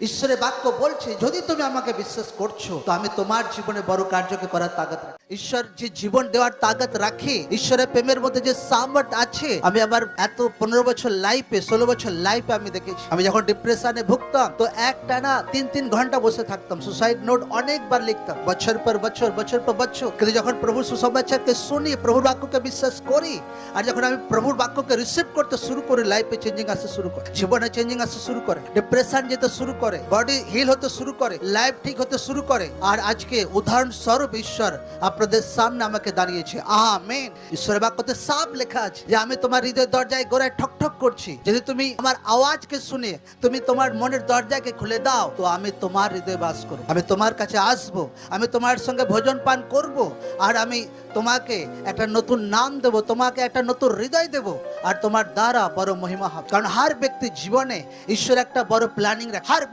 ঈশ্বরের বাক্য বলছে যদি তুমি আমাকে বিশ্বাস করছো তো আমি তোমার জীবনে বড় কার্যকে করার তাগত রাখি। ঈশ্বর যে জীবন দেওয়ার তাগত রাখে, ঈশ্বরের প্রেমের মধ্যে যে সামর্থ্য আছে, আমি আমার এত 15 বছর লাইফে 16 বছর লাইফে আমি দেখেছি। আমি যখন ডিপ্রেশনে ভুগতাম তো একটানা 3-3 ঘন্টা বসে থাকতাম, সুসাইড নোট অনেকবার লিখতাম, বছর পর বছর বছর পর বছর। কিন্তু যখন প্রভুর সুসমাচারকে শুনি, প্রভুর বাক্যকে বিশ্বাস করি, আর যখন আমি প্রভুর বাক্যকে রিসিভ করতে শুরু করি, লাইফে চেঞ্জিং আসতে শুরু করে, জীবনে চেঞ্জিং আসতে শুরু করে, ডিপ্রেশন যেতে শুরু করে, বডি হিল হতে শুরু করে, লাইফ ঠিক হতে শুরু করে। আর আজকে উদাহরণস্বরূপ ঈশ্বর আপনাদের সামনে আমাকে দাঁড়িয়েছে। আমেন। ঈশ্বরের বাক্যতে সাফ লেখা আছে যে আমি তোমার হৃদয়ের দরজায় গোড়ায় ঠক ঠক করছি, যদি তুমি আমার আওয়াজকে শুনে তুমি তোমার মনের দরজাকে খুলে দাও তো আমি তোমার হৃদয়ে বাস করব, আমি তোমার কাছে আসবো, আমি তোমার সঙ্গে ভোজন পান করব, আর আমি তোমাকে একটা নতুন নাম দেব, তোমাকে একটা নতুন হৃদয় দেব, আর তোমার দ্বারা বড় মহিমা হবে। কারণ হার ব্যক্তির জীবনে ঈশ্বর একটা বড় প্ল্যানিং রাখে। হার